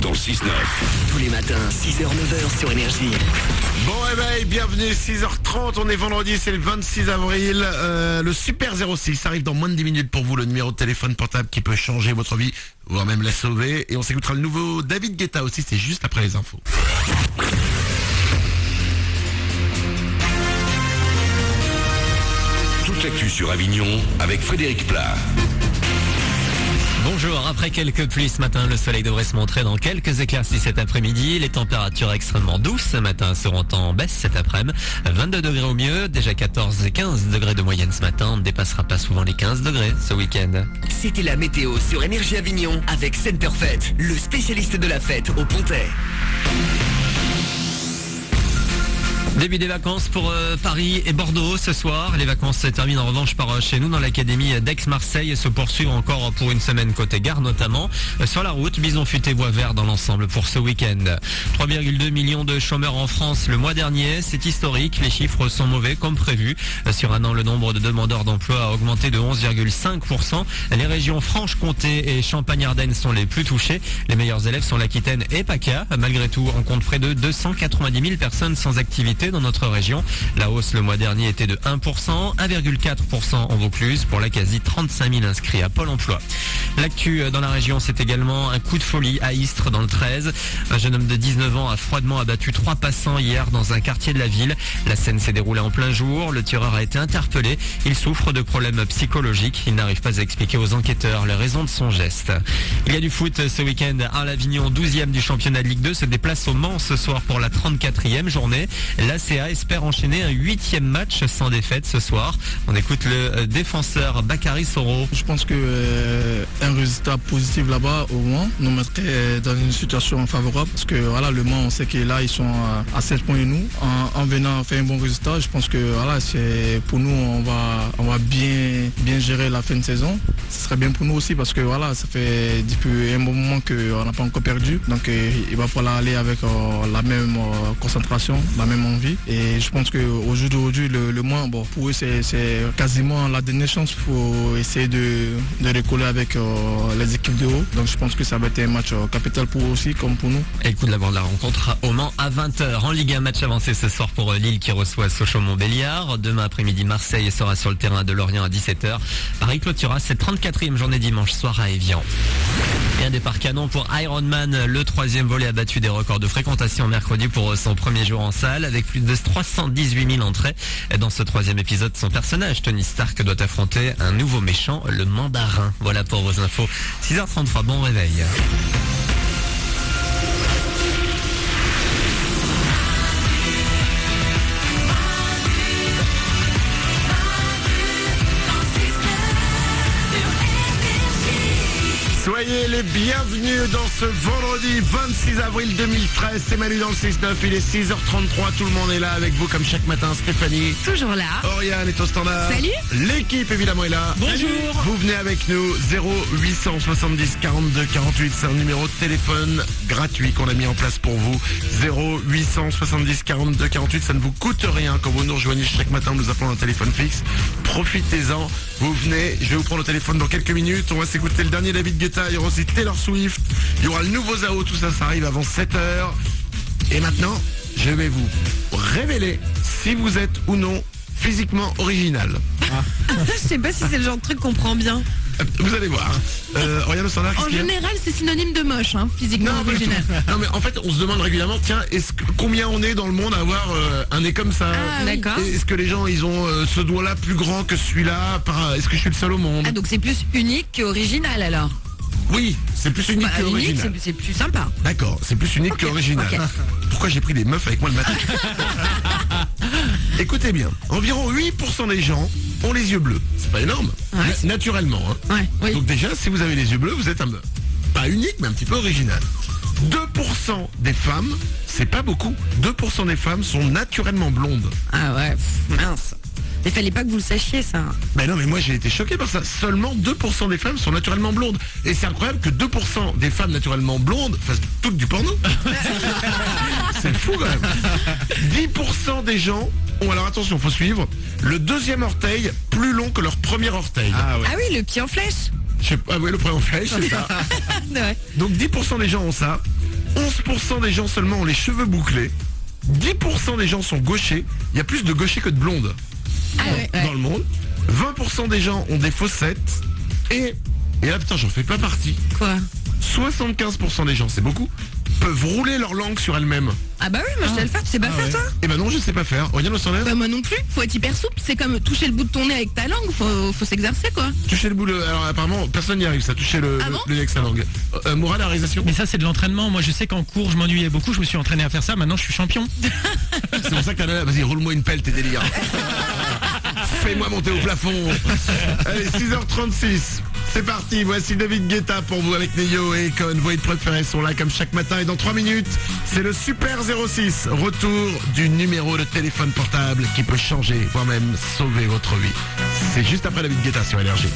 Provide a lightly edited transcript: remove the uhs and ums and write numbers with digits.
dans le 6-9. Tous les matins, 6h-9h sur Énergie. Bon réveil, bienvenue, 6h30, on est vendredi, c'est le 26 avril. Le Super 06 arrive dans moins de 10 minutes pour vous, le numéro de téléphone portable qui peut changer votre vie, voire même la sauver. Et on s'écoutera le nouveau David Guetta aussi, c'est juste après les infos. Toute l'actu sur Avignon avec Frédéric Plat. Bonjour, après quelques pluies ce matin, le soleil devrait se montrer dans quelques éclaircies cet après-midi. Les températures extrêmement douces ce matin seront en baisse cet après-midi. 22 degrés au mieux, déjà 14 et 15 degrés de moyenne ce matin. On ne dépassera pas souvent les 15 degrés ce week-end. C'était la météo sur Énergie Avignon avec Centerfait, le spécialiste de la fête au Pontet. Début des vacances pour Paris et Bordeaux ce soir. Les vacances se terminent en revanche par chez nous dans l'académie d'Aix-Marseille et se poursuivent encore pour une semaine côté gare notamment. Sur la route, Bison Futé voie vert dans l'ensemble pour ce week-end. 3,2 millions de chômeurs en France le mois dernier. C'est historique. Les chiffres sont mauvais comme prévu. Sur un an, le nombre de demandeurs d'emploi a augmenté de 11,5%. Les régions Franche-Comté et Champagne-Ardenne sont les plus touchées. Les meilleurs élèves sont l'Aquitaine et PACA. Malgré tout, on compte près de 290 000 personnes sans activité dans notre région. La hausse le mois dernier était de 1%, 1,4% en Vaucluse pour la quasi 35 000 inscrits à Pôle emploi. L'actu dans la région, c'est également un coup de folie à Istres dans le 13. Un jeune homme de 19 ans a froidement abattu 3 passants hier dans un quartier de la ville. La scène s'est déroulée en plein jour. Le tireur a été interpellé. Il souffre de problèmes psychologiques. Il n'arrive pas à expliquer aux enquêteurs les raisons de son geste. Il y a du foot ce week-end. Arles Avignon, 12e du championnat de Ligue 2, se déplace au Mans ce soir pour la 34e journée. L'ACA espère enchaîner un 8e match sans défaite ce soir. On écoute le défenseur Bakary Soro. Je pense que un résultat positif là-bas au Mans nous mettrait dans une situation favorable parce que voilà, le Mans, on sait que là ils sont à 7 points de nous. En venant faire un bon résultat, je pense que voilà, c'est pour nous, on va bien gérer la fin de saison. Ce serait bien pour nous aussi parce que voilà, ça fait depuis un bon moment qu'on n'a pas encore perdu. Donc il va falloir aller avec la même concentration, la même envie. Et je pense qu'au jour d'aujourd'hui, le Mans, bon, pour eux, c'est quasiment la dernière chance pour essayer de recoller avec les équipes de haut. Donc je pense que ça va être un match capital pour eux aussi, comme pour nous. Et le coup de la rencontre au Mans à 20h. En Ligue 1, match avancé ce soir pour Lille qui reçoit Sochaux-Montbéliard. Demain après-midi, Marseille sera sur le terrain de Lorient à 17h. Paris clôturera cette 34e journée dimanche soir à Évian. Et un départ canon pour Ironman. Le 3e volet a battu des records de fréquentation mercredi pour son premier jour en salle avec plus de 318 000 entrées. Dans ce 3e épisode, son personnage, Tony Stark, doit affronter un nouveau méchant, le Mandarin. Voilà pour vos infos. 6h33, bon réveil. Soyez les bienvenus dans ce vendredi 26 avril 2013, c'est Manu dans le 6-9, il est 6h33, tout le monde est là avec vous comme chaque matin. Stéphanie, toujours là. Oriane est au standard. Salut. L'équipe évidemment est là. Bonjour. Vous venez avec nous, 0870 42 48, c'est un numéro de téléphone gratuit qu'on a mis en place pour vous. 0870 42 48, ça ne vous coûte rien quand vous nous rejoignez chaque matin, nous appelons un téléphone fixe. Profitez-en, vous venez, je vais vous prendre au téléphone dans quelques minutes, on va s'écouter le dernier David Guetta. Il y aura aussi Taylor Swift, il y aura le nouveau Zao, tout ça, ça arrive avant 7h. Et maintenant, je vais vous révéler si vous êtes ou non physiquement original. Je sais pas si c'est le genre de truc qu'on prend bien. Vous allez voir. Regarde le standard, qu'est-ce En qu'il y a ? général, c'est synonyme de moche, hein, physiquement Non, pas du tout. original. Non, mais en fait, on se demande régulièrement, tiens, combien on est dans le monde à avoir un nez comme ça ? Ah, d'accord. Est-ce que les gens, ils ont ce doigt-là plus grand que celui-là ? Est-ce que je suis le seul au monde ? Ah, donc c'est plus unique qu'original alors. Oui, c'est plus unique que unique, original. c'est plus sympa. D'accord, c'est plus unique Ok, qu'original. ok. Pourquoi j'ai pris des meufs avec moi le matin ? Écoutez bien, environ 8% des gens ont les yeux bleus. C'est pas énorme, Ouais. naturellement. Hein. Ouais, oui. Donc déjà, si vous avez les yeux bleus, vous êtes pas unique, mais un petit peu original. 2% des femmes, c'est pas beaucoup, 2% des femmes sont naturellement blondes. Ah ouais, mince. Il fallait pas que vous le sachiez ça. Ben non, mais moi j'ai été choqué par ça. Seulement 2% des femmes sont naturellement blondes. Et c'est incroyable que 2% des femmes naturellement blondes fassent toutes du porno. C'est fou quand même. 10% des gens ont, alors attention, faut suivre, le deuxième orteil plus long que leur premier orteil. Ah ouais. Ah oui, le pied en flèche. Ah oui, le premier orteil, c'est ça. Ouais. Donc 10% des gens ont ça. 11% des gens seulement ont les cheveux bouclés. 10% des gens sont gauchers. Il y a plus de gauchers que de blondes dans le monde. 20% des gens ont des fossettes. Et là, putain, j'en fais pas partie. Quoi? 75% des gens, c'est beaucoup, peuvent rouler leur langue sur elles-mêmes. Ah bah oui, moi je sais le faire, tu sais pas faire toi? Eh ben non, je sais pas faire. Regarde au soleil. Bah moi non plus, faut être hyper souple, c'est comme toucher le bout de ton nez avec ta langue, faut s'exercer quoi. Toucher le bout de... Alors apparemment, personne n'y arrive, ça, toucher le Ah bon nez avec sa langue. Moura, la réalisation. Mais ça c'est de l'entraînement. Moi je sais qu'en cours je m'ennuyais beaucoup, je me suis entraîné à faire ça, maintenant je suis champion. C'est pour ça que t'as là, vas-y, roule-moi une pelle, tes délires. Fais-moi monter au plafond. Allez, 6h36. C'est parti, voici David Guetta pour vous avec Neyo et Econ. Vos hits préférés sont là comme chaque matin et dans 3 minutes, c'est le Super 06. Retour du numéro de téléphone portable qui peut changer, voire même sauver votre vie. C'est juste après David Guetta sur Énergie.